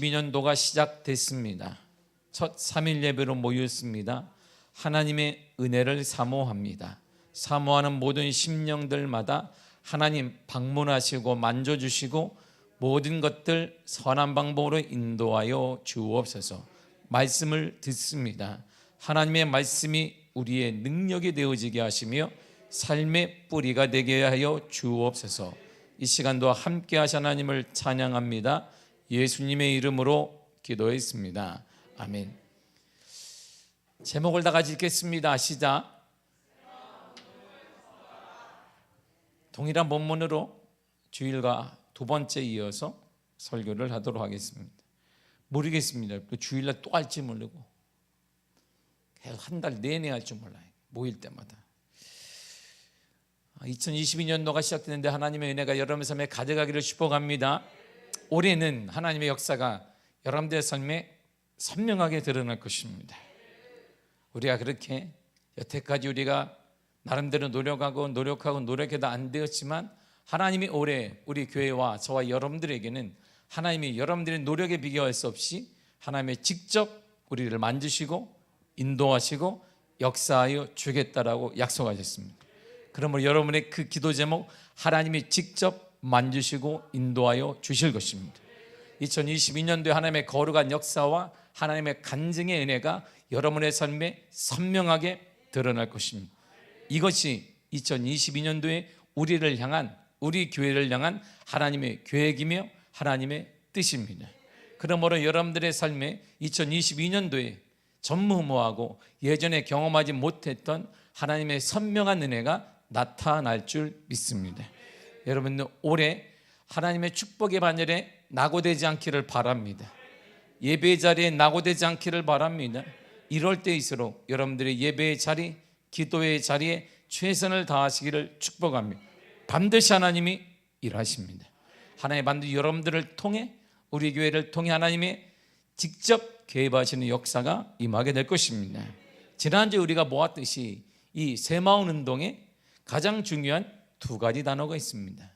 2022년도가 시작됐습니다. 첫 3일 예배로 모였습니다. 하나님의 은혜를 사모합니다. 사모하는 모든 심령들마다 하나님 방문하시고 만져주시고 모든 것들 선한 방법으로 인도하여 주옵소서. 말씀을 듣습니다. 하나님의 말씀이 우리의 능력이 되어지게 하시며 삶의 뿌리가 되게 하여 주옵소서. 이 시간도 함께 하신 하나님을 찬양합니다. 예수님의 이름으로 기도했습니다. 아멘. 제목을 다 같이 읽겠습니다. 시작. 동일한 본문으로 주일과 두 번째 이어서 설교를 하도록 하겠습니다. 모르겠습니다. 주일날 또 할지 모르고 한 달 내내 할 줄 몰라요. 모일 때마다. 2022년도가 시작되는데 하나님의 은혜가 여러분의 삶에 가져가기를 축복합니다. 올해는 하나님의 역사가 여러분들의 삶에 선명하게 드러날 것입니다. 우리가 그렇게 여태까지 우리가 나름대로 노력해도 안 되었지만 하나님이 올해 우리 교회와 저와 여러분들에게는 하나님이 여러분들의 노력에 비교할 수 없이 하나님의 직접 우리를 만지시고 인도하시고 역사하여 주겠다라고 약속하셨습니다. 그러므로 여러분의 그 기도 제목, 하나님이 직접 만지시고 인도하여 주실 것입니다. 2022년도에 하나님의 거룩한 역사와 하나님의 간증의 은혜가 여러분의 삶에 선명하게 드러날 것입니다. 이것이 2022년도에 우리를 향한, 우리 교회를 향한 하나님의 계획이며 하나님의 뜻입니다. 그러므로 여러분들의 삶에 2022년도에 전무후무하고 예전에 경험하지 못했던 하나님의 선명한 은혜가 나타날 줄 믿습니다. 여러분, 올해 하나님의 축복의 반열에 낙오되지 않기를 바랍니다. 예배의 자리에 낙오되지 않기를 바랍니다. 이럴 때일수록 여러분들의 예배의 자리, 기도의 자리에 최선을 다하시기를 축복합니다. 반드시 하나님이 일하십니다. 하나님 반드시 여러분들을 통해, 우리 교회를 통해 하나님의 직접 개입하시는 역사가 임하게 될 것입니다. 지난주에 우리가 모았듯이 이 새마을 운동에 가장 중요한 두 가지 단어가 있습니다.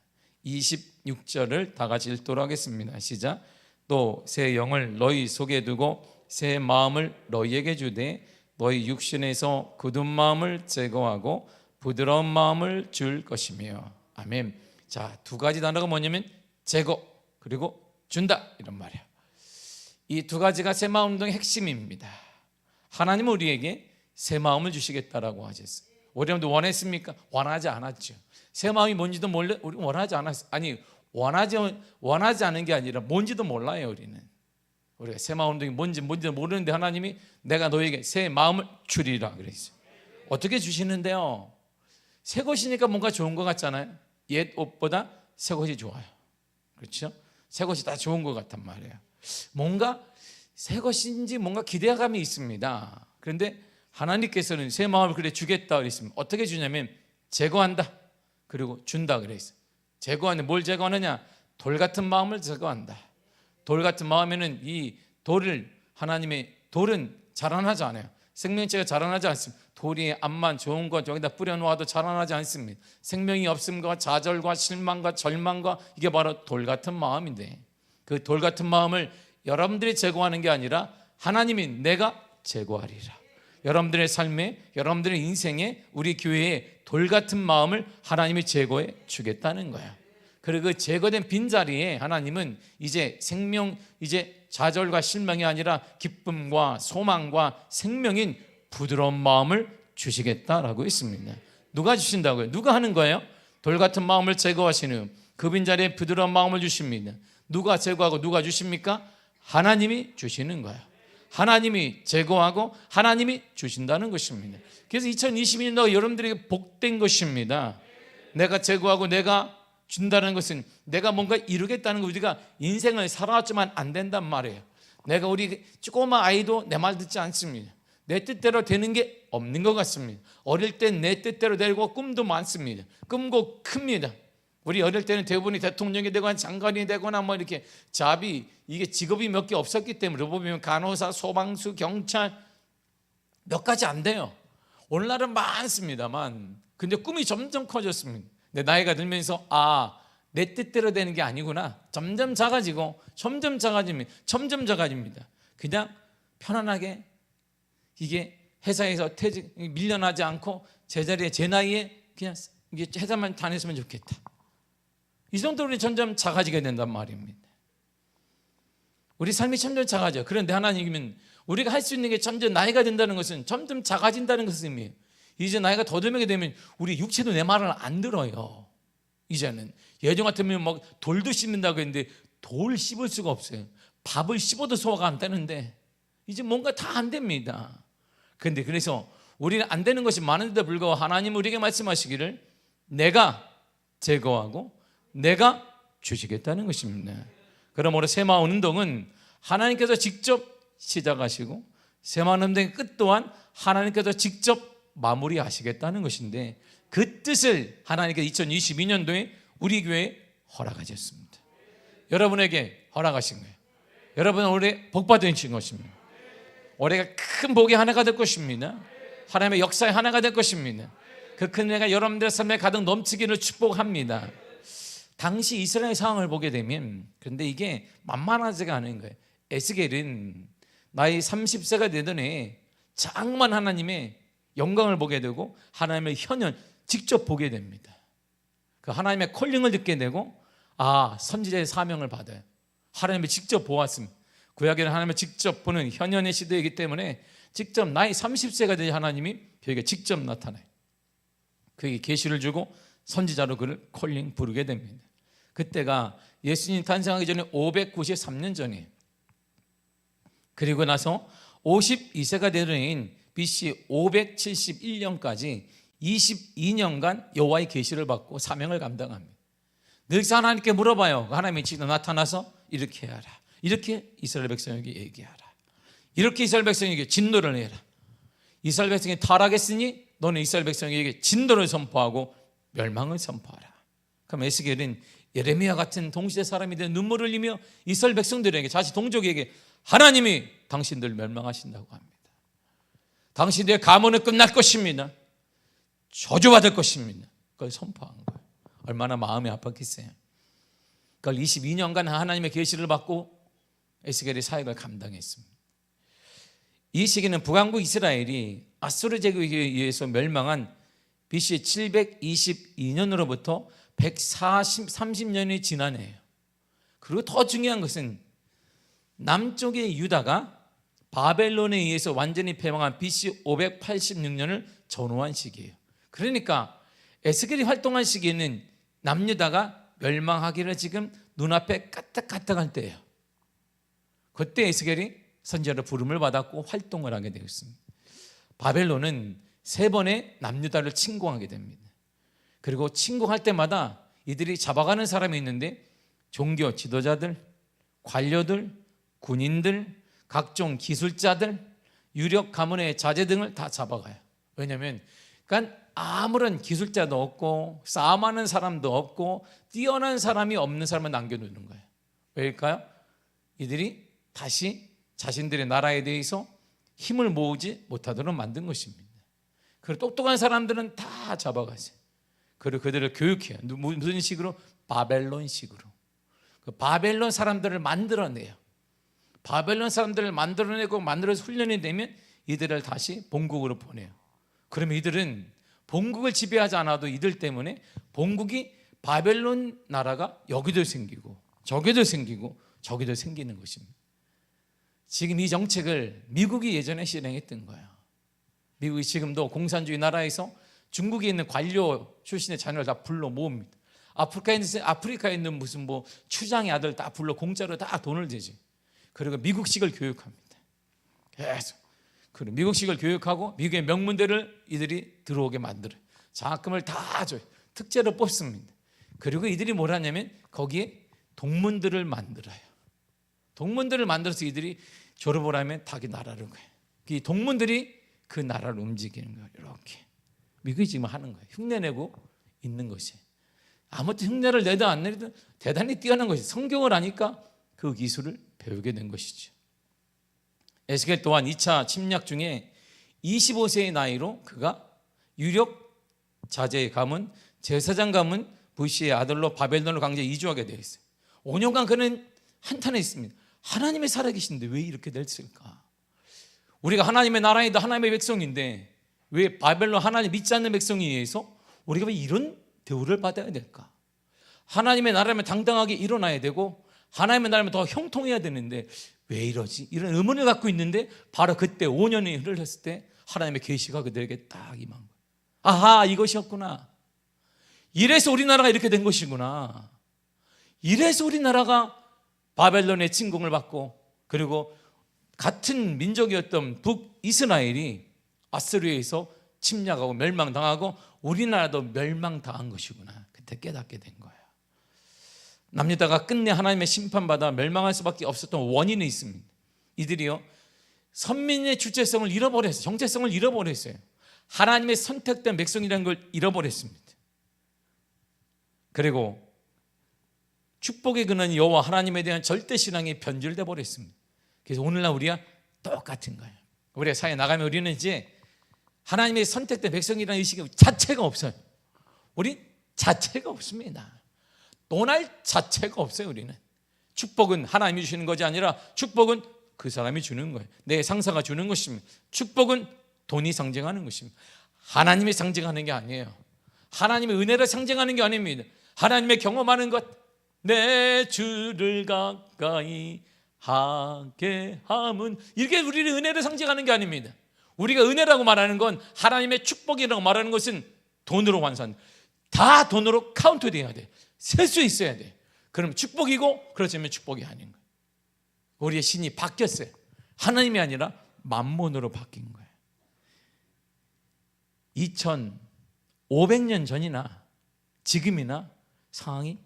26절을 다 같이 읽도록 하겠습니다. 시작. 또 새 영을 너희 속에 두고 새 마음을 너희에게 주되 너희 육신에서 굳은 마음을 제거하고 부드러운 마음을 줄 것이며. 아멘. 자, 두 가지 단어가 뭐냐면 제거 그리고 준다 이런 말이에요. 이 두 가지가 새마을 운동의 핵심입니다. 하나님은 우리에게 새 마음을 주시겠다라고 하셨어요. 우리도 원했습니까? 원하지 않았죠. 새 마음이 뭔지도 몰라. 우리 원하지 않았어요. 아니, 원하지 않은 게 아니라 뭔지도 몰라요. 우리가 새 마음 운동이 뭔지도 모르는데 하나님이 내가 너에게 새 마음을 주리라 그랬어요. 어떻게 주시는데요? 새 것이니까 뭔가 좋은 것 같잖아요. 옛 옷보다 새 것이 좋아요. 그렇죠? 새 것이 다 좋은 것 같단 말이에요. 뭔가 새 것인지 뭔가 기대감이 있습니다. 그런데 하나님께서는 새 마음을 그래 주겠다 그랬습니다. 어떻게 주냐면 제거한다 그리고 준다 그랬어요. 제거하는 뭘 제거하느냐? 돌 같은 마음을 제거한다. 돌 같은 마음에는 이 돌을, 하나님의 돌은 자라나지 않아요. 생명체가 자라나지 않습니다. 돌이 암만 좋은 것 여기다 뿌려놓아도 자라나지 않습니다. 생명이 없음과 좌절과 실망과 절망과 이게 바로 돌 같은 마음인데, 그 돌 같은 마음을 여러분들이 제거하는 게 아니라 하나님이 내가 제거하리라. 여러분들의 삶에, 여러분들의 인생에, 우리 교회에 돌 같은 마음을 하나님이 제거해 주겠다는 거야. 그리고 그 제거된 빈자리에 하나님은 이제 생명, 이제 좌절과 실망이 아니라 기쁨과 소망과 생명인 부드러운 마음을 주시겠다라고 했습니다. 누가 주신다고요? 누가 하는 거예요? 돌 같은 마음을 제거하시는 그 빈자리에 부드러운 마음을 주십니다. 누가 제거하고 누가 주십니까? 하나님이 주시는 거예요. 하나님이 제거하고 하나님이 주신다는 것입니다. 그래서 2022년도가 여러분들에게 복된 것입니다. 내가 제거하고 내가 준다는 것은 내가 뭔가 이루겠다는 거. 우리가 인생을 살아왔지만 안 된단 말이에요. 내가 우리 조그만 아이도 내 말 듣지 않습니다. 내 뜻대로 되는 게 없는 것 같습니다. 어릴 땐 내 뜻대로 되고 꿈도 많습니다. 꿈도 큽니다. 우리 어릴 때는 대부분이 대통령이 되거나 장관이 되거나 뭐 이렇게 이게 직업이 몇 개 없었기 때문에 보면 간호사, 소방수, 경찰 몇 가지 안 돼요. 오늘날은 많습니다만 근데 꿈이 점점 커졌습니다. 내 나이가 들면서 내 뜻대로 되는 게 아니구나. 점점 작아지고 점점 작아집니다. 그냥 편안하게 이게 회사에서 밀려나지 않고 제자리에 제 나이에 그냥 이게 회사만 다녔으면 좋겠다. 이 정도로 점점 작아지게 된단 말입니다. 우리 삶이 점점 작아져. 그런데 하나님은 우리가 할 수 있는 게 점점 나이가 된다는 것은 점점 작아진다는 것입니다. 이제 나이가 더 들게 되면 우리 육체도 내 말을 안 들어요. 이제는 예전 같으면 막 돌도 씹는다고 했는데 돌 씹을 수가 없어요. 밥을 씹어도 소화가 안 되는데 이제 뭔가 다 안 됩니다. 그런데 그래서 우리는 안 되는 것이 많은데도 불구하고 하나님 우리에게 말씀하시기를 내가 제거하고 내가 주시겠다는 것입니다. 그러므로 새마을 운동은 하나님께서 직접 시작하시고 새마을 운동의 끝 또한 하나님께서 직접 마무리하시겠다는 것인데 그 뜻을 하나님께서 2022년도에 우리 교회에 허락하셨습니다. 여러분에게 허락하신 거예요. 여러분은 올해 복받으신 것입니다. 올해가 큰 복의 한 해가 될 것입니다. 하나님의 역사의 한 해가 될 것입니다. 그 큰 해가 여러분들의 삶에 가득 넘치기를 축복합니다. 당시 이스라엘 상황을 보게 되면 그런데 이게 만만하지가 않은 거예요. 에스겔은 나이 30세가 되더니 장만 하나님의 영광을 보게 되고 하나님의 현현 직접 보게 됩니다. 그 하나님의 콜링을 듣게 되고 선지자의 사명을 받아요. 하나님이 직접 보았습니다. 구약에는 하나님을 직접 보는 현현의 시대이기 때문에 직접 나이 30세가 된 하나님이 그에게 직접 나타나요. 그에게 계시를 주고 선지자로 그를 콜링 부르게 됩니다. 그때가 예수님 탄생하기 전에 593년 전이에요. 그리고 나서 52세가 되는 BC 571년까지 22년간 여호와의 계시를 받고 사명을 감당합니다. 늘 하나님께 물어봐요. 하나님이 직접 나타나서 이렇게 하라. 이렇게 이스라엘 백성에게 얘기하라. 이렇게 이스라엘 백성에게 진노를 해라. 이스라엘 백성이 타락했으니 너는 이스라엘 백성에게 진노를 선포하고 멸망을 선포하라. 그럼 에스겔은 예레미야 같은 동시대 사람이 된 눈물을 흘리며 이스라엘 백성들에게 자신 동족에게 하나님이 당신들 멸망하신다고 합니다. 당신들의 가문은 끝날 것입니다. 저주받을 것입니다. 그걸 선포한 거예요. 얼마나 마음이 아팠겠어요. 그걸 22년간 하나님의 계시를 받고 에스겔의 사역을 감당했습니다. 이 시기는 북왕국 이스라엘이 아수르 제국에 의해서 멸망한 BC 722년으로부터 130년이 지난 해예요. 그리고 더 중요한 것은 남쪽의 유다가 바벨론에 의해서 완전히 패망한 BC 586년을 전후한 시기예요. 그러니까 에스겔이 활동한 시기에는 남유다가 멸망하기를 지금 눈앞에 까딱까딱할 때예요. 그때 에스겔이 선지자로 부름을 받았고 활동을 하게 되었습니다. 바벨론은 3번의 남유다를 침공하게 됩니다. 그리고 침공할 때마다 이들이 잡아가는 사람이 있는데 종교 지도자들, 관료들, 군인들, 각종 기술자들, 유력 가문의 자제 등을 다 잡아가요. 왜냐하면 그러니까 아무런 기술자도 없고 싸움하는 사람도 없고 뛰어난 사람이 없는 사람을 남겨두는 거예요. 왜일까요? 이들이 다시 자신들의 나라에 대해서 힘을 모으지 못하도록 만든 것입니다. 그리고 똑똑한 사람들은 다 잡아가세요. 그리고 그들을 교육해요. 무슨 식으로? 바벨론식으로. 그 바벨론 사람들을 만들어내요. 바벨론 사람들을 만들어내고 만들어서 훈련이 되면 이들을 다시 본국으로 보내요. 그러면 이들은 본국을 지배하지 않아도 이들 때문에 본국이 바벨론 나라가 여기도 생기고 저기도 생기고 저기도 생기는 것입니다. 지금 이 정책을 미국이 예전에 실행했던 거예요. 미국이 지금도 공산주의 나라에서 중국에 있는 관료 출신의 자녀를 다 불러 모읍니다. 아프리카에 있는 무슨 추장의 아들 다 불러 공짜로 다 돈을 대지. 그리고 미국식을 교육합니다. 계속. 그리고 미국식을 교육하고 미국의 명문대를 이들이 들어오게 만들어요. 장학금을 다 줘요. 특제로 뽑습니다. 그리고 이들이 뭘 하냐면 거기에 동문들을 만들어요. 동문들을 만들어서 이들이 졸업을 하면 자기 나라로 가요. 이 동문들이 그 나라를 움직이는 거예요. 이렇게 미국이 지금 하는 거예요. 흉내내고 있는 것이. 아무튼 흉내를 내도 안 내도 대단히 뛰어난 것이 성경을 아니까 그 기술을 배우게 된 것이죠. 에스겔 또한 2차 침략 중에 25세의 나이로 그가 유력 자제 가문, 제사장 가문, 부시의 아들로 바벨론으로 강제 이주하게 되어 있어요. 5년간 그는 한탄에 있습니다. 하나님이 살아계신데 왜 이렇게 됐을까? 우리가 하나님의 나라이다, 하나님의 백성인데 왜 바벨론 하나님 믿지 않는 백성에 의해서 우리가 왜 이런 대우를 받아야 될까? 하나님의 나라면 당당하게 일어나야 되고 하나님의 나라면 더 형통해야 되는데 왜 이러지? 이런 의문을 갖고 있는데 바로 그때 5년이 흘렀을 때 하나님의 계시가 그들에게 딱 임한 거예요. 아하, 이것이었구나. 이래서 우리나라가 이렇게 된 것이구나. 이래서 우리나라가 바벨론의 침공을 받고 그리고 같은 민족이었던 북이스라엘이 아스리아에서 침략하고 멸망당하고 우리나라도 멸망당한 것이구나. 그때 깨닫게 된 거예요. 남유다가 끝내 하나님의 심판받아 멸망할 수밖에 없었던 원인이 있습니다. 이들이요, 선민의 주체성을 잃어버렸어요. 정체성을 잃어버렸어요. 하나님의 선택된 백성이라는 걸 잃어버렸습니다. 그리고 축복의 근원 여호와 하나님에 대한 절대신앙이 변질돼 버렸습니다. 그래서 오늘날 우리가 똑같은 거예요. 우리가 사회에 나가면 우리는 이제 하나님의 선택된 백성이라는 의식이 자체가 없어요. 우리 자체가 없습니다. 논할 자체가 없어요. 우리는 축복은 하나님이 주시는 것이 아니라 축복은 그 사람이 주는 거예요. 내 상사가 주는 것입니다. 축복은 돈이 상징하는 것입니다. 하나님이 상징하는 게 아니에요. 하나님의 은혜를 상징하는 게 아닙니다. 하나님의 경험하는 것, 내 주를 가까이 하게 함은, 이렇게 우리를 은혜를 상징하는 게 아닙니다. 우리가 은혜라고 말하는 건, 하나님의 축복이라고 말하는 것은 돈으로 환산, 다 돈으로 카운트 돼야 돼. 셀 수 있어야 돼. 그럼 축복이고, 그렇지만 축복이 아닌 거예요. 우리의 신이 바뀌었어요. 하나님이 아니라 만몬으로 바뀐 거예요. 2500년 전이나 지금이나 상황이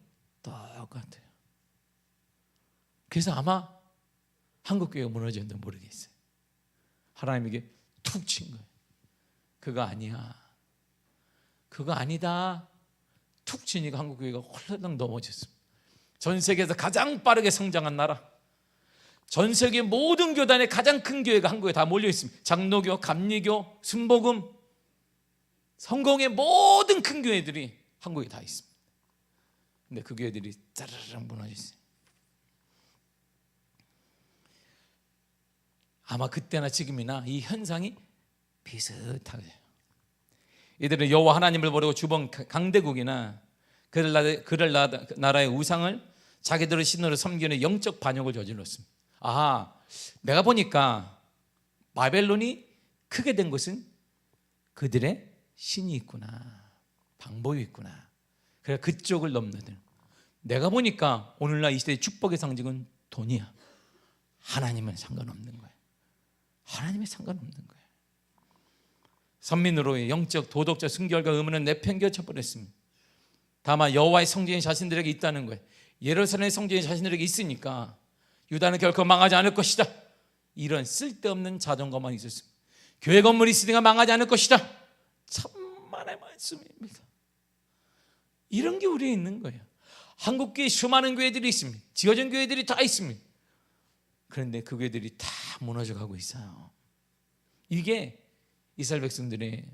똑같아요. 그래서 아마 한국교회가 무너졌는지 모르겠어요. 하나님에게 툭 친 거예요. 그거 아니야, 그거 아니다. 툭 치니까 한국교회가 홀라당 넘어졌습니다. 전 세계에서 가장 빠르게 성장한 나라, 전 세계 모든 교단의 가장 큰 교회가 한국에 다 몰려 있습니다. 장로교, 감리교, 순복음, 성공의 모든 큰 교회들이 한국에 다 있습니다. 근데 그 교회들이 짜르르 무너졌어요. 아마 그때나 지금이나 이 현상이 비슷하게, 이들은 여호와 하나님을 모르고 주변 강대국이나 그럴 나라의 우상을 자기들의 신으로 섬기는 영적 반역을 저질렀습니다. 아하, 내가 보니까 바벨론이 크게 된 것은 그들의 신이 있구나, 방법이 있구나. 그래 그쪽을 넘나드는, 내가 보니까 오늘날 이 시대의 축복의 상징은 돈이야. 하나님은 상관없는 거예요. 하나님은 상관없는 거예요. 선민으로의 영적 도덕적 순결과 의무는 내팽개쳐 버렸습니다. 다만 여호와의 성전이 자신들에게 있다는 거예요. 예루살렘의 성전이 자신들에게 있으니까 유다는 결코 망하지 않을 것이다, 이런 쓸데없는 자존감만 있었습니다. 교회 건물이 있으니까 망하지 않을 것이다, 천만의 말씀입니다. 이런 게 우리에 있는 거예요. 한국교회 수많은 교회들이 있습니다. 지어진 교회들이 다 있습니다. 그런데 그 교회들이 다 무너져 가고 있어요. 이게 이스라엘 백성들의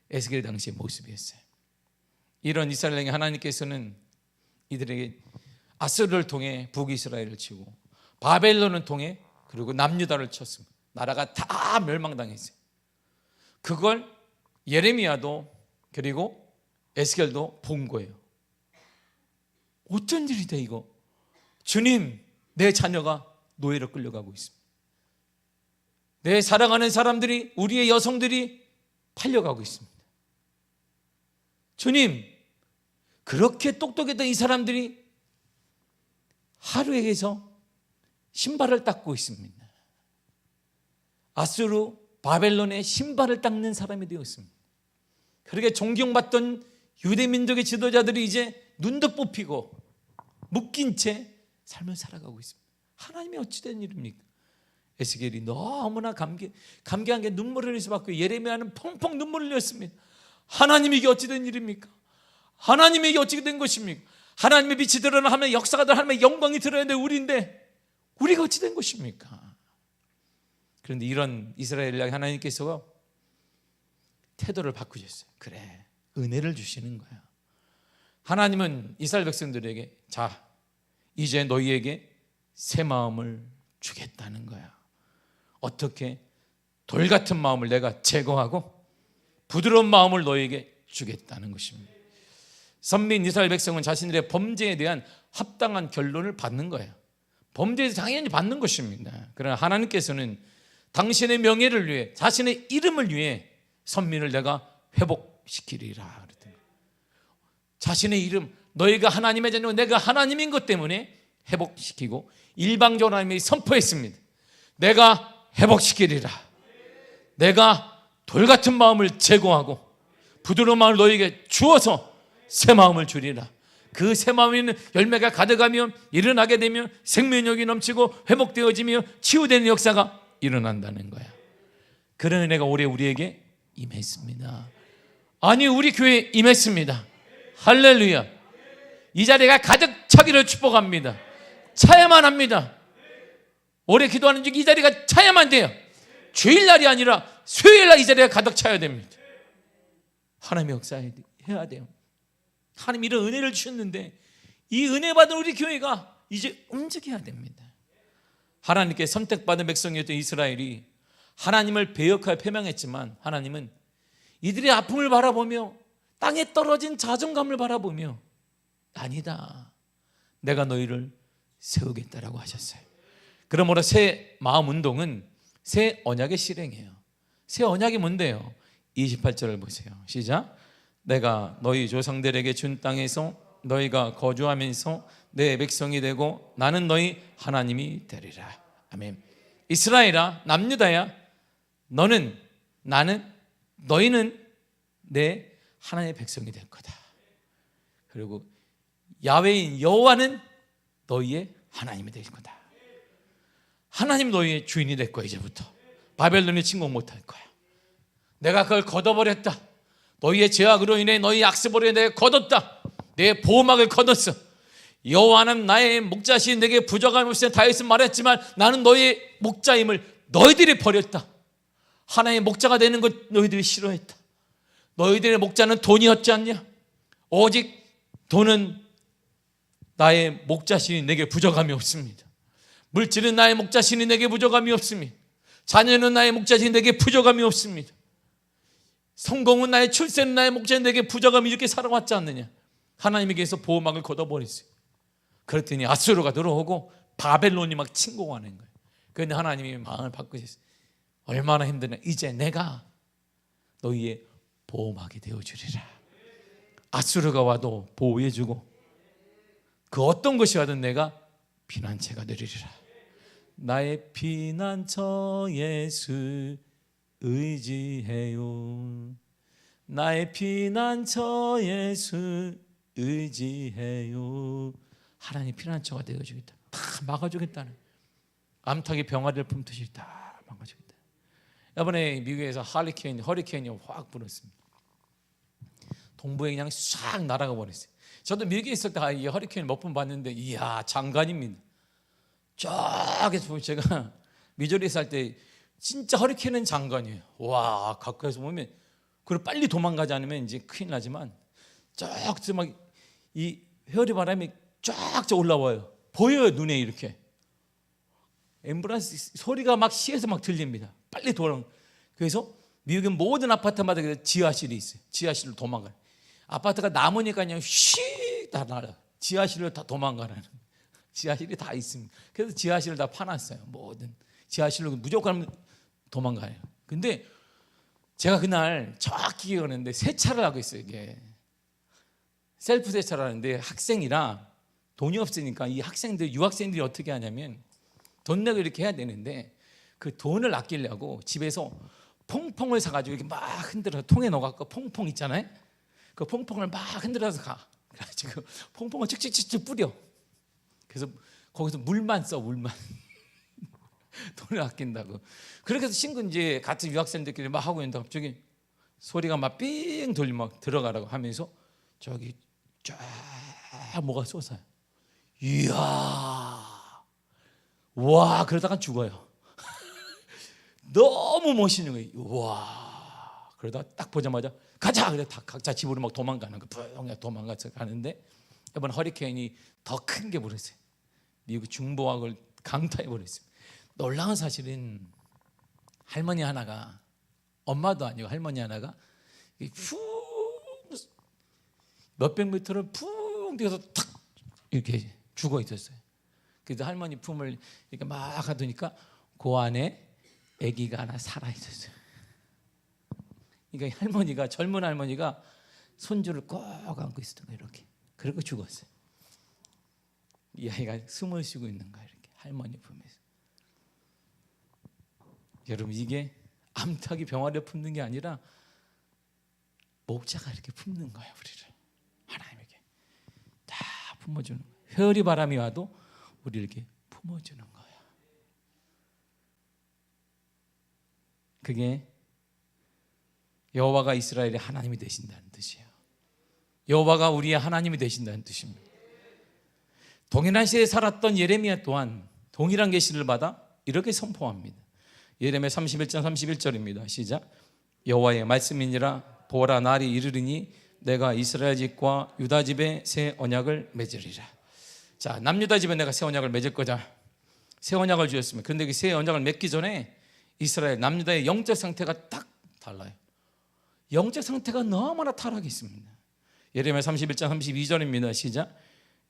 에스겔 당시의 모습이었어요. 이런 이스라엘에게 하나님께서는 이들에게 아스르를 통해 북이스라엘을 치고 바벨론을 통해 그리고 남유다를 쳤습니다. 나라가 다 멸망당했어요. 그걸 예레미야도 그리고 에스겔도 본 거예요. 어쩐 일이다 이거. 주님, 내 자녀가 노예로 끌려가고 있습니다. 내 사랑하는 사람들이, 우리의 여성들이 팔려가고 있습니다. 주님, 그렇게 똑똑했던 이 사람들이 하루에게서 신발을 닦고 있습니다. 아수르 바벨론의 신발을 닦는 사람이 되었습니다. 그렇게 존경받던 유대민족의 지도자들이 이제 눈도 뽑히고 묶인 채 삶을 살아가고 있습니다. 하나님이 어찌된 일입니까? 에스겔이 너무나 감개한 게 눈물을 흘릴 수밖에, 예레미야는 펑펑 눈물을 흘렸습니다. 하나님이 이게 어찌된 일입니까? 하나님이 이게 어찌 된 것입니까? 하나님의 빛이 드러나 하면 역사가 드러나 하면 영광이 드러나야 될 우리인데 우리가 어찌 된 것입니까? 그런데 이런 이스라엘에게 하나님께서 태도를 바꾸셨어요. 그래, 은혜를 주시는 거야. 하나님은 이스라엘 백성들에게 자, 이제 너희에게 새 마음을 주겠다는 거야. 어떻게? 돌 같은 마음을 내가 제거하고 부드러운 마음을 너희에게 주겠다는 것입니다. 선민 이스라엘 백성은 자신들의 범죄에 대한 합당한 결론을 받는 거예요. 범죄에서 당연히 받는 것입니다. 그러나 하나님께서는 당신의 명예를 위해, 자신의 이름을 위해 선민을 내가 회복시키리라 그랬더니, 자신의 이름, 너희가 하나님의 자녀고 내가 하나님인 것 때문에 회복시키고 일방적으로 하나님이 선포했습니다. 내가 회복시키리라. 내가 돌 같은 마음을 제거하고 부드러운 마음을 너희에게 주어서 새 마음을 주리라. 그 새 마음에 있는 열매가 가득하며 일어나게 되며 생명력이 넘치고 회복되어지며 치유되는 역사가 일어난다는 거야. 그런 은혜가 올해 우리에게 임했습니다. 아니, 우리 교회에 임했습니다. 할렐루야. 이 자리가 가득 차기를 축복합니다. 차야만 합니다. 올해 기도하는 중 이 자리가 차야만 돼요. 주일날이 아니라 수요일날 이 자리가 가득 차야 됩니다. 하나님의 역사해야 돼요. 하나님 이런 은혜를 주셨는데 이 은혜 받은 우리 교회가 이제 움직여야 됩니다. 하나님께 선택받은 백성이었던 이스라엘이 하나님을 배역하여 패망했지만 하나님은 이들의 아픔을 바라보며 땅에 떨어진 자존감을 바라보며 아니다, 내가 너희를 세우겠다라고 하셨어요. 그러므로 새 마음 운동은 새 언약의 실행이에요. 새 언약이 뭔데요? 28절을 보세요. 시작. 내가 너희 조상들에게 준 땅에서 너희가 거주하면서 내 백성이 되고 나는 너희 하나님이 되리라. 아멘. 이스라엘아, 남유다야, 너는, 나는, 너희는 내 하나님의 백성이 될 거다. 그리고 야훼인 여호와는 너희의 하나님이 될 거다. 하나님 너희의 주인이 될 거야. 이제부터 바벨론이 침공 못할 거야. 내가 그걸 걷어버렸다. 너희의 죄악으로 인해 너희 악습으로 인해 내가 걷었다. 내 보호막을 걷었어. 여호와는 나의 목자시니 내게 부족함이 없으니 다윗은 말했지만 나는 너희의 목자임을 너희들이 버렸다. 하나님의 목자가 되는 것 너희들이 싫어했다. 너희들의 목자는 돈이었지 않냐? 오직 돈은 나의 목자시니 내게 부족함이 없습니다. 물질은 나의 목자시니 내게 부족함이 없습니다. 자녀는 나의 목자시니 내게 부족함이 없습니다. 성공은 나의, 출세는 나의 목자시니 내게 부족함이, 이렇게 살아왔지 않느냐? 하나님에게서 보호막을 걷어버렸어요. 그랬더니 아수르가 들어오고 바벨론이 막 침공하는 거예요. 그런데 하나님이 마음을 바꾸셨어요. 얼마나 힘드냐? 이제 내가 너희의 보호막이 되어주리라. 아수르가 와도 보호해주고 그 어떤 것이 와도 내가 피난처가 되리라. 나의 피난처 예수 의지해요. 나의 피난처 예수 의지해요. 하나님 피난처가 되어주겠다. 다 막아주겠다는, 암탉이 병아리를 품듯이 다 막아주겠다. 이번에 미국에서 허리케인이 확 불었습니다. 동부에 그냥 싹 날아가 버렸어요. 저도 미국에 있을 때 이 허리케인 몇 번 봤는데 이야, 장관입니다. 저기서 보면, 제가 미주리에 살 때 진짜 허리케인은 장관이에요. 와, 가까이서 보면, 그리고 빨리 도망가지 않으면 이제 큰일 나지만 저기서 막 이 회오리 바람이 쫙 올라와요. 보여요, 눈에. 이렇게 앰뷸런스 소리가 막 시에서 막 들립니다. 빨리 돌아. 그래서 미국의 모든 아파트마다 지하실이 있어요. 지하실로 도망가요. 아파트가 남으니까 그냥 휙 다 날아. 지하실로 다 도망가라는, 지하실이 다 있습니다. 그래서 지하실을 다 파놨어요. 모든 지하실로 무조건 도망가요. 근데 제가 그날 정확히 기억하는데 세차를 하고 있어요. 이게 셀프 세차를 하는데 학생이라 돈이 없으니까 이 학생들, 유학생들이 어떻게 하냐면 돈 내고 이렇게 해야 되는데 그 돈을 아끼려고 집에서 퐁퐁을 사가지고 이렇게 막 흔들어 통에 넣어갖고, 퐁퐁 있잖아요. 그 퐁퐁을 막 흔들어서 가. 그래가지고 퐁퐁을 칙칙칙칙 뿌려. 그래서 거기서 물만 써, 물만. 돈을 아낀다고. 그렇게 해서 친구 이제 같은 유학생들끼리 막 하고 있는데 갑자기 소리가 막 삥 돌리면 막 들어가라고 하면서 저기 쫙 뭐가 쏟아요. 이야, 와, 그러다가 죽어요. 너무 멋있는 거예요. 와, 그러다 딱 보자마자 가자! 그래 다 각자 집으로 막 도망가는 거. 그냥 도망가서 가는데 이번 허리케인이 더 큰 게 불었어요. 미국 중부학을 강타해버렸어요. 놀라운 사실은 할머니 하나가, 엄마도 아니고 할머니 하나가 푹 몇백 미터를 푹 뛰어서 탁 이렇게 죽어 있었어요. 그래서 할머니 품을 이렇게 막 하더니까 그 안에 아기가 하나 살아 있었어요. 그러니까 할머니가, 젊은 할머니가 손주를 꼭 안고 있었던 거예요. 이렇게. 그리고 죽었어요. 이 아이가 숨을 쉬고 있는 거예요. 이렇게 할머니 품에서. 여러분, 이게 암탉이 병아리를 품는 게 아니라 목자가 이렇게 품는 거예요. 우리를 하나님에게 다 품어주는 거예요. 회오리 바람이 와도 우리 이렇게 품어주는 거예요. 그게 여호와가 이스라엘의 하나님이 되신다는 뜻이에요. 여호와가 우리의 하나님이 되신다는 뜻입니다. 동일한 시대에 살았던 예레미야 또한 동일한 계시를 받아 이렇게 선포합니다. 예레미야 31장 31절입니다. 시작. 여호와의 말씀이니라. 보라, 날이 이르리니 내가 이스라엘 집과 유다 집에 새 언약을 맺으리라. 자, 남유다 집에 내가 새 언약을 맺을 거다. 새 언약을 주셨습니다. 그런데 그 새 언약을 맺기 전에 이스라엘, 남유다의 영적 상태가 딱 달라요. 영적 상태가 너무나 타락이 있습니다. 예레미야 31장 32절입니다. 시작.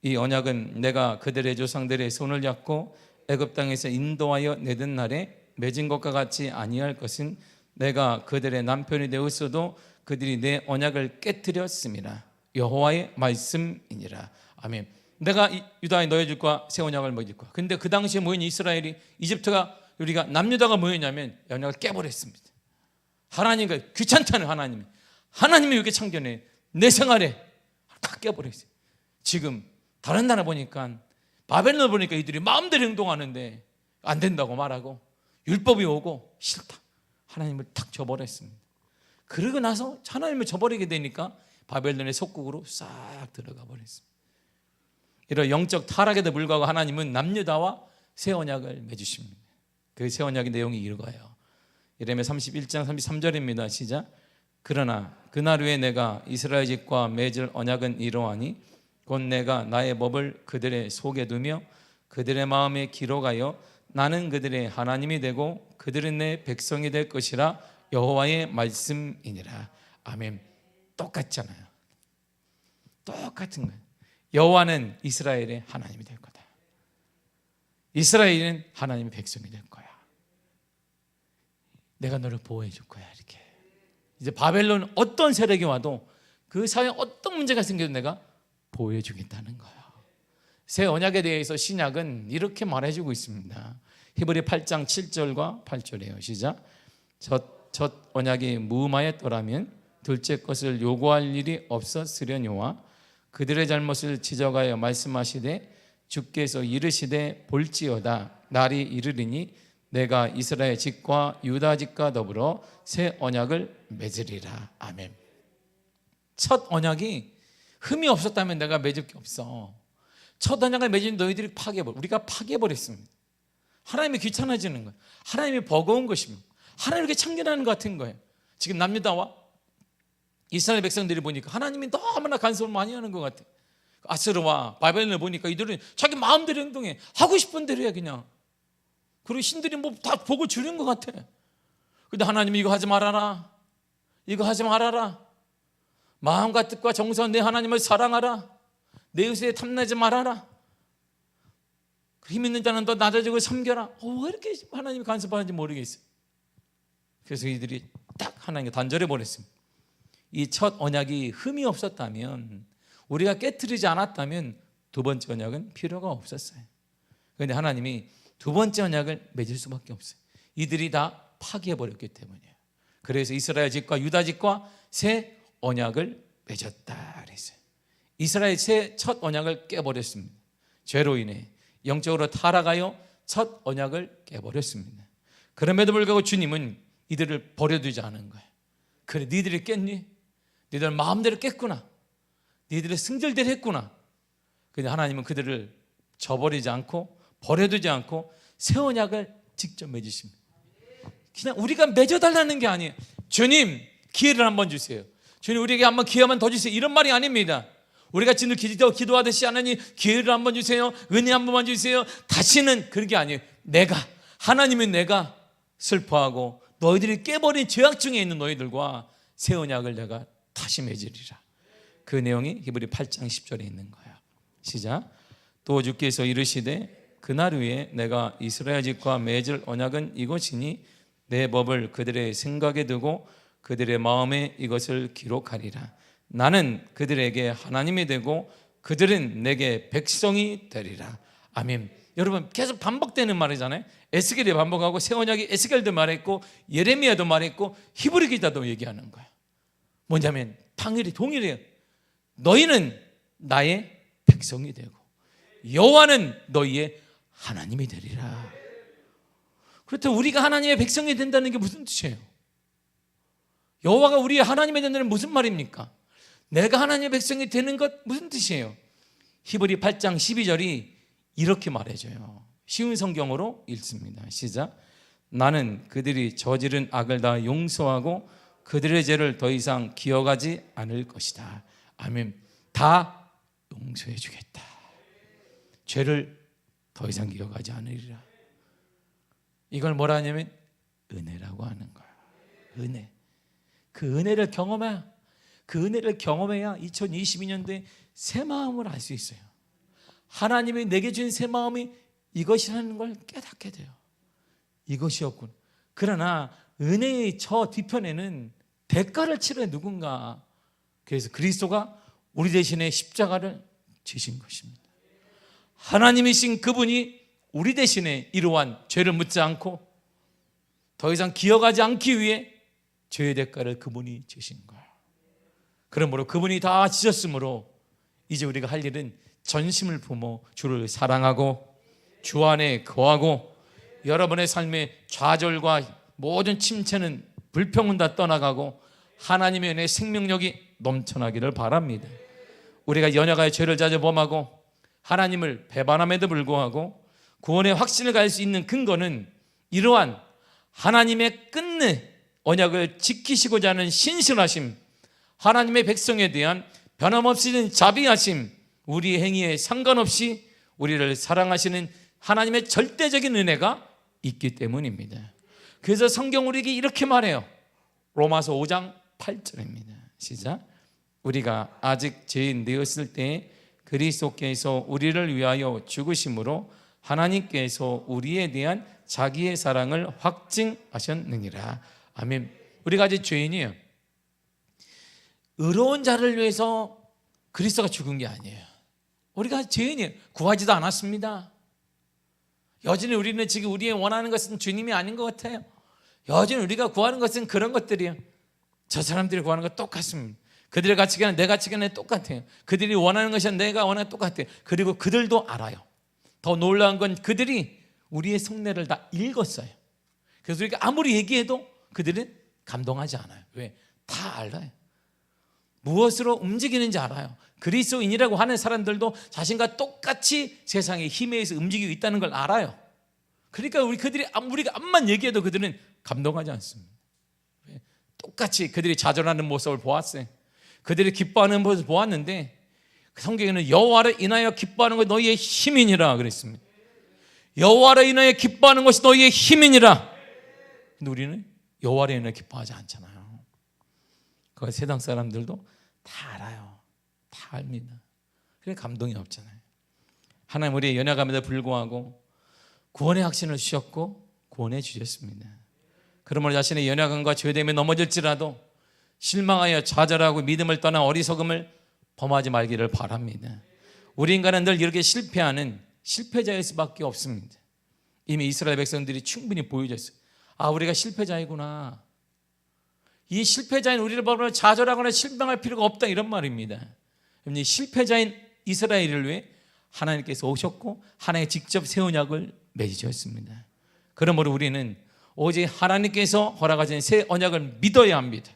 이 언약은 내가 그들의 조상들의 손을 잡고 애굽 땅에서 인도하여 내던 날에 맺은 것과 같이 아니할 것은 내가 그들의 남편이 되었어도 그들이 내 언약을 깨뜨렸음이라. 여호와의 말씀이니라. 아멘. 내가 유다의 너희 집과 새 언약을 맺을 거야. 근데 그 당시에 모인 이스라엘이, 이집트가, 우리가 남유다가 뭐였냐면 언약을 깨버렸습니다. 하나님과 귀찮다는 하나님이 이렇게 창조해 내 생활에 다 깨버렸어요. 지금 다른 나라 보니까, 바벨론을 보니까 이들이 마음대로 행동하는데 안 된다고 말하고 율법이 오고 싫다. 하나님을 탁 저버렸습니다. 그러고 나서 하나님을 저버리게 되니까 바벨론의 속국으로 싹 들어가 버렸습니다. 이런 영적 타락에도 불구하고 하나님은 남유다와 새 언약을 맺으십니다. 그 새 언약의 내용이 이거예요. 예레미야 31장 33절입니다. 시작. 그러나 그날 후에 내가 이스라엘 집과 맺을 언약은 이러하니 곧 내가 나의 법을 그들의 속에 두며 그들의 마음에 기록하여 나는 그들의 하나님이 되고 그들은 내 백성이 될 것이라. 여호와의 말씀이니라. 아멘. 똑같잖아요. 똑같은 거예요. 여호와는 이스라엘의 하나님이 될 거다. 이스라엘은 하나님의 백성이 될 거야. 내가 너를 보호해 줄 거야. 이렇게. 이제 바벨론 어떤 세력이 와도 그 사회에 어떤 문제가 생겨도 내가 보호해 주겠다는 거예요. 새 언약에 대해서 신약은 이렇게 말해주고 있습니다. 히브리 8장 7절과 8절이에요. 시작. 첫 언약이 무음하였더라면 둘째 것을 요구할 일이 없었으려니와 그들의 잘못을 지적하여 말씀하시되 주께서 이르시되 볼지어다 날이 이르리니 내가 이스라엘 집과 유다 집과 더불어 새 언약을 맺으리라. 아멘. 첫 언약이 흠이 없었다면 내가 맺을 게 없어. 첫 언약을 맺은 너희들이 우리가 파괴해버렸습니다. 하나님이 귀찮아지는 거예요. 하나님이 버거운 것입니다. 하나님에게 참견하는 것 같은 거예요. 지금 남유다와 이스라엘 백성들이 보니까 하나님이 너무나 간섭을 많이 하는 것 같아요. 아스르와 바벨론을 보니까 이들은 자기 마음대로 행동해. 하고 싶은 대로 해 그냥. 그리고 신들이 뭐 다 복을 주는 것 같아. 근데 하나님이 이거 하지 말아라. 이거 하지 말아라. 마음과 뜻과 정성 내 하나님을 사랑하라. 내 의지에 탐내지 말아라. 힘 있는 자는 더 낮아지고 섬겨라. 왜 이렇게 하나님이 간섭하는지 모르겠어요. 그래서 이들이 딱 하나님께 단절해 버렸습니다. 이 첫 언약이 흠이 없었다면, 우리가 깨트리지 않았다면 두 번째 언약은 필요가 없었어요. 그런데 하나님이 두 번째 언약을 맺을 수밖에 없어요. 이들이 다 파괴해버렸기 때문이에요. 그래서 이스라엘 집과 유다 집과 새 언약을 맺었다 그랬어요. 이스라엘 첫 언약을 깨버렸습니다. 죄로 인해 영적으로 타락하여 첫 언약을 깨버렸습니다. 그럼에도 불구하고 주님은 이들을 버려두지 않은 거예요. 그래, 니들이 깼니? 니들 마음대로 깼구나. 니들의 승질대로 했구나. 근데 하나님은 그들을 저버리지 않고 버려두지 않고 새 언약을 직접 맺으십니다. 그냥 우리가 맺어달라는 게 아니에요. 주님 기회를 한번 주세요. 주님 우리에게 한번 기회 한번 더 주세요. 이런 말이 아닙니다. 우리가 지금 기도하듯이 하나님 기회를 한번 주세요. 은혜 한 번만 주세요. 다시는 그런 게 아니에요. 하나님은 내가 슬퍼하고 너희들이 깨버린 죄악 중에 있는 너희들과 새 언약을 내가 다시 맺으리라. 그 내용이 히브리 8장 10절에 있는 거예요. 시작. 또 주께서 이르시되 그날 후에 내가 이스라엘 집과 맺을 언약은 이것이니 내 법을 그들의 생각에 두고 그들의 마음에 이것을 기록하리라. 나는 그들에게 하나님이 되고 그들은 내게 백성이 되리라. 아멘. 여러분 계속 반복되는 말이잖아요. 에스겔이 반복하고 새 언약이 에스겔도 말했고 예레미야도 말했고 히브리 기자도 얘기하는 거예요. 뭐냐면 당일이 동일해요. 너희는 나의 백성이 되고 여호와는 너희의 하나님이 되리라. 그렇다면 우리가 하나님의 백성이 된다는 게 무슨 뜻이에요? 여호와가 우리의 하나님이 된다는 무슨 말입니까? 내가 하나님의 백성이 되는 것 무슨 뜻이에요? 히브리 8장 12절이 이렇게 말해줘요. 쉬운 성경으로 읽습니다. 시작. 나는 그들이 저지른 악을 다 용서하고 그들의 죄를 더 이상 기억하지 않을 것이다. 아멘. 다 용서해 주겠다. 죄를 더 이상 기억하지 않으리라. 이걸 뭐라 하냐면 은혜라고 하는 거야. 은혜. 그 은혜를 경험해야, 그 은혜를 경험해야 2022년도에 새 마음을 알 수 있어요. 하나님이 내게 준 새 마음이 이것이라는 걸 깨닫게 돼요. 이것이었군. 그러나 은혜의 저 뒤편에는 대가를 치러야 누군가. 그래서 그리스도가 우리 대신에 십자가를 지신 것입니다. 하나님이신 그분이 우리 대신에 이러한 죄를 묻지 않고 더 이상 기억하지 않기 위해 죄의 대가를 그분이 지신 거예요. 그러므로 그분이 다 지셨으므로 이제 우리가 할 일은 전심을 품어 주를 사랑하고 주 안에 거하고 여러분의 삶의 좌절과 모든 침체는 불평은 다 떠나가고 하나님의 은혜의 생명력이 넘쳐나기를 바랍니다. 우리가 연약하여 죄를 자주 범하고 하나님을 배반함에도 불구하고 구원의 확신을 가질 수 있는 근거는 이러한 하나님의 끝내 언약을 지키시고자 하는 신실하심, 하나님의 백성에 대한 변함없이 자비하심, 우리의 행위에 상관없이 우리를 사랑하시는 하나님의 절대적인 은혜가 있기 때문입니다. 그래서 성경 우리에게 이렇게 말해요. 로마서 5장 8절입니다. 시작. 우리가 아직 죄인 되었을 때 그리스도께서 우리를 위하여 죽으심으로 하나님께서 우리에 대한 자기의 사랑을 확증하셨느니라. 아멘. 우리가 아직 죄인이에요. 의로운 자를 위해서 그리스도가 죽은 게 아니에요. 우리가 죄인이에요. 구하지도 않았습니다. 여전히 우리는 지금 우리의 원하는 것은 주님이 아닌 것 같아요. 여전히 우리가 구하는 것은 그런 것들이에요. 저 사람들이 구하는 것 똑같습니다. 그들의 가치관은 내 가치관은 똑같아요. 그들이 원하는 것이 내가 원하는 것 똑같아요. 그리고 그들도 알아요. 더 놀라운 건 그들이 우리의 속내를 다 읽었어요. 그래서 우리가 아무리 얘기해도 그들은 감동하지 않아요. 왜? 다 알아요. 무엇으로 움직이는지 알아요. 그리스도인이라고 하는 사람들도 자신과 똑같이 세상의 힘에 의해서 움직이고 있다는 걸 알아요. 그러니까 우리가 암만 얘기해도 그들은 감동하지 않습니다. 왜? 똑같이 그들이 좌절하는 모습을 보았어요. 그들이 기뻐하는 모습을 보았는데 성경에는 여호와를 인하여 기뻐하는 것이 너희의 힘이니라 그랬습니다. 여호와를 인하여 기뻐하는 것이 너희의 힘이니라. 근데 우리는 여호와를 인하여 기뻐하지 않잖아요. 그 세상 사람들도 다 알아요. 다 압니다. 그래 감동이 없잖아요. 하나님 우리의 연약함에도 불구하고 구원의 확신을 주셨고 구원해 주셨습니다. 그러므로 자신의 연약함과 죄됨에 넘어질지라도 실망하여 좌절하고 믿음을 떠난 어리석음을 범하지 말기를 바랍니다. 우리 인간은 늘 이렇게 실패하는 실패자일 수밖에 없습니다. 이미 이스라엘 백성들이 충분히 보여줬어요. 아, 우리가 실패자이구나. 이 실패자인 우리를 보면 좌절하거나 실망할 필요가 없다 이런 말입니다. 이 실패자인 이스라엘을 위해 하나님께서 오셨고 하나님의 직접 새 언약을 맺으셨습니다. 그러므로 우리는 오직 하나님께서 허락하신 새 언약을 믿어야 합니다.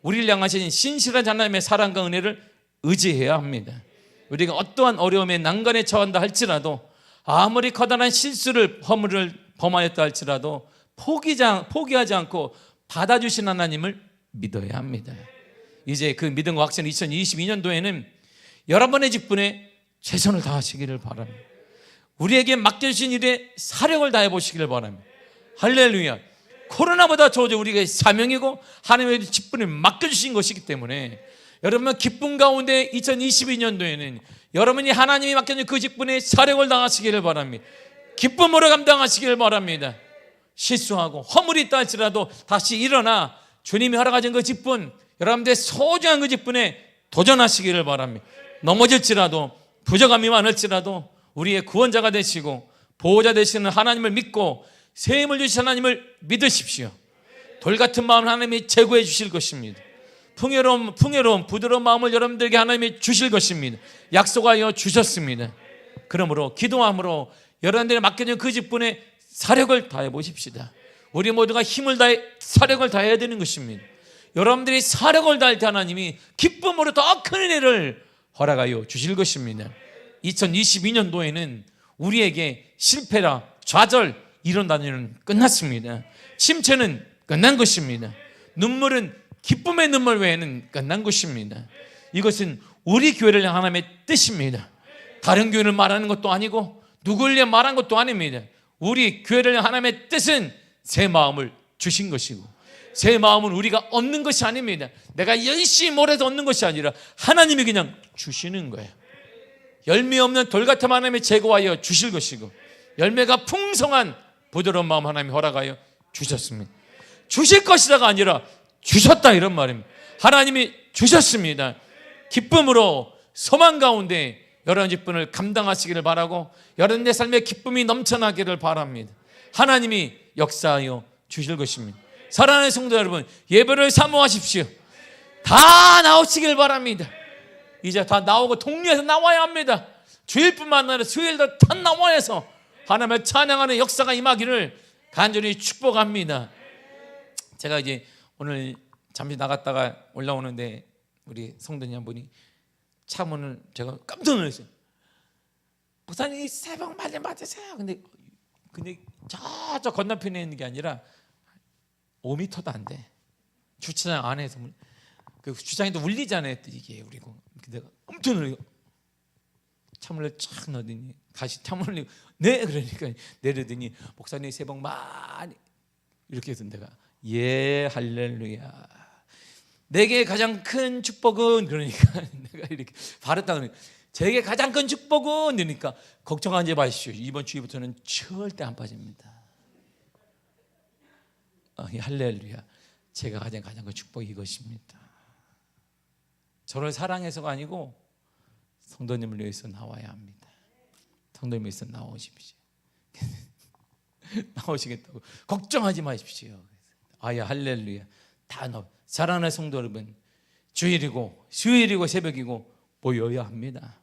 우리를 향하신 신실한 하나님의 사랑과 은혜를 의지해야 합니다. 우리가 어떠한 어려움에 난간에 처한다 할지라도 아무리 커다란 실수를 허물을 범하였다 할지라도 포기하지 않고 받아주신 하나님을 믿어야 합니다. 이제 그 믿음과 확신 2022년도에는 여러분의 직분에 최선을 다하시기를 바랍니다. 우리에게 맡겨주신 일에 사력을 다해 보시기를 바랍니다. 할렐루야. 코로나보다 더 우리가 사명이고 하나님의 직분을 맡겨주신 것이기 때문에 여러분 기쁨 가운데 2022년도에는 여러분이 하나님이 맡겨준 그 직분에 사력을 다하시기를 바랍니다. 기쁨으로 감당하시기를 바랍니다. 실수하고 허물이 있다 할지라도 다시 일어나 주님이 허락하신 그 직분, 여러분들의 소중한 그 직분에 도전하시기를 바랍니다. 넘어질지라도 부족함이 많을지라도 우리의 구원자가 되시고 보호자 되시는 하나님을 믿고 새 힘을 주신 하나님을 믿으십시오. 돌같은 마음을 하나님이 제거해 주실 것입니다. 풍요로운 부드러운 마음을 여러분들에게 하나님이 주실 것입니다. 약속하여 주셨습니다. 그러므로 기도함으로 여러분들이 맡겨진 그 직분에 사력을 다해 보십시다. 우리 모두가 힘을 다해 사력을 다해야 되는 것입니다. 여러분들이 사력을 다할 때 하나님이 기쁨으로 더 큰 은혜를 허락하여 주실 것입니다. 2022년도에는 우리에게 실패라 좌절 이런 단어는 끝났습니다. 침체는 끝난 것입니다. 눈물은 기쁨의 눈물 외에는 끝난 것입니다. 이것은 우리 교회를 향한 하나님의 뜻입니다. 다른 교회를 말하는 것도 아니고 누구를 위해 말한 것도 아닙니다. 우리 교회를 향한 하나님의 뜻은 새 마음을 주신 것이고 새 마음은 우리가 얻는 것이 아닙니다. 내가 열심히 몰아서 얻는 것이 아니라 하나님이 그냥 주시는 거예요. 열매 없는 돌 같은 하나님이 제거하여 주실 것이고 열매가 풍성한 부드러운 마음 하나님이 허락하여 주셨습니다. 주실 것이다가 아니라 주셨다 이런 말입니다. 하나님이 주셨습니다. 기쁨으로 소망 가운데 여러분 직분을 감당하시기를 바라고 여러분의 삶에 기쁨이 넘쳐나기를 바랍니다. 하나님이 역사하여 주실 것입니다. 사랑하는 성도 여러분, 예배를 사모하십시오. 다 나오시길 바랍니다. 이제 다 나오고 동료에서 나와야 합니다. 주일뿐만 아니라 수요일도 다 나와야 해서 하나님을 찬양하는 역사가 임하기를 간절히 축복합니다. 제가 이제 오늘 잠시 나갔다가 올라오는데 우리 성도님 한 분이 차문을 제가 깜짝 놀랐어요. 목사님 새벽 많이 맞으세요. 근데 저쪽 건너편에 있는 게 아니라 5m도 안 돼. 주차장 안에서 그 주차장에도 울리잖아요. 이게 우리고 내가 엄청 놀래요. 차문을 쫙 넣더니 다시 차문을 네 그러니까 내리더니 목사님 새벽 많이 이렇게 해서 내가 예 할렐루야. 내게 가장 큰 축복은 그러니까 내가 이렇게 바랬다 그러니까 제게 가장 큰 축복은 그러니까 걱정하지 마십시오. 이번 주일부터는 절대 안 빠집니다. 할렐루야. 제가 가장 큰 축복이 이것입니다. 저를 사랑해서가 아니고 성도님을 위해서 나와야 합니다. 성도님을 위해서 나오십시오. 나오시겠다고 걱정하지 마십시오. 아야 할렐루야. 다 넣어. 사랑하는 성도 여러분, 주일이고 수요일이고 새벽이고 모여야 합니다.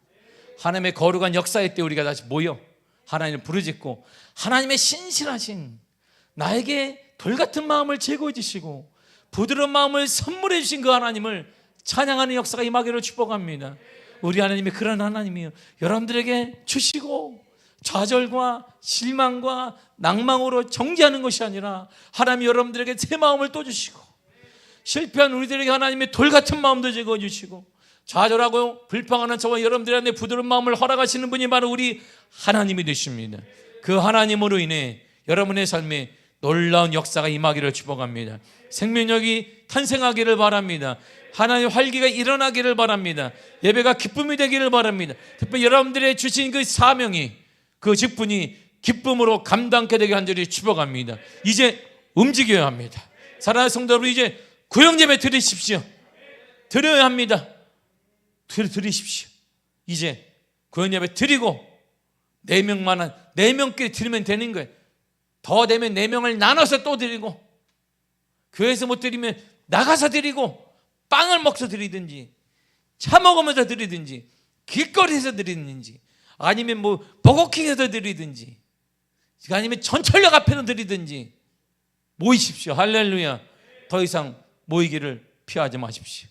하나님의 거룩한 역사의 때 우리가 다시 모여 하나님을 부르짖고 하나님의 신실하신 나에게 돌같은 마음을 제거해 주시고 부드러운 마음을 선물해 주신 그 하나님을 찬양하는 역사가 임하기를 축복합니다. 우리 하나님이 그런 하나님이에요. 여러분들에게 주시고 좌절과 실망과 낭망으로 정죄하는 것이 아니라 하나님이 여러분들에게 새 마음을 또 주시고 실패한 우리들에게 하나님의 돌같은 마음도 제거해 주시고 좌절하고 불평하는 저와 여러분들한테 부드러운 마음을 허락하시는 분이 바로 우리 하나님이 되십니다. 그 하나님으로 인해 여러분의 삶에 놀라운 역사가 임하기를 축복합니다. 생명력이 탄생하기를 바랍니다. 하나님의 활기가 일어나기를 바랍니다. 예배가 기쁨이 되기를 바랍니다. 특별히 여러분들의 주신 그 사명이 그 직분이 기쁨으로 감당케 되게 간절히 축복합니다. 이제 움직여야 합니다. 사랑하는 성도 여러분, 이제 구영예배 드리십시오. 드려야 합니다. 드리십시오. 이제 구영예배 드리고 4명끼리 드리면 되는 거예요. 더 되면 4명을 나눠서 또 드리고 교회에서 못 드리면 나가서 드리고 빵을 먹어서 드리든지 차 먹으면서 드리든지 길거리에서 드리든지 아니면 버거킹에서 드리든지 아니면 전철역 앞에서 드리든지 모이십시오. 할렐루야. 더 이상 모이기를 피하지 마십시오.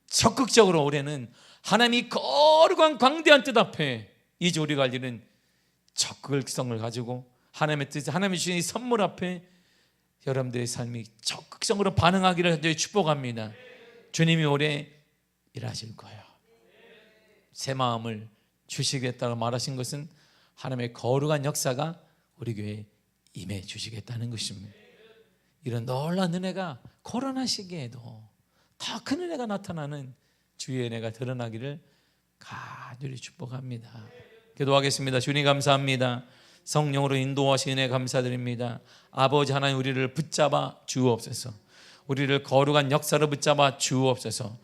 적극적으로 올해는 하나님이 거룩한 광대한 뜻 앞에 이제 우리가 할 일은 적극성을 가지고 하나님의 뜻, 하나님이 주신 이 선물 앞에 여러분들의 삶이 적극적으로 반응하기를 축복합니다. 주님이 올해 일하실 거예요. 새 마음을 주시겠다고 말하신 것은 하나님의 거룩한 역사가 우리 교회에 임해 주시겠다는 것입니다. 이런 놀라운 은혜가 코로나 시기에도 더 큰 은혜가 나타나는 주의 은혜가 드러나기를 간절히 축복합니다. 기도하겠습니다. 주님 감사합니다. 성령으로 인도하신 은혜 감사드립니다. 아버지 하나님, 우리를 붙잡아 주옵소서. 우리를 거룩한 역사로 붙잡아 주옵소서.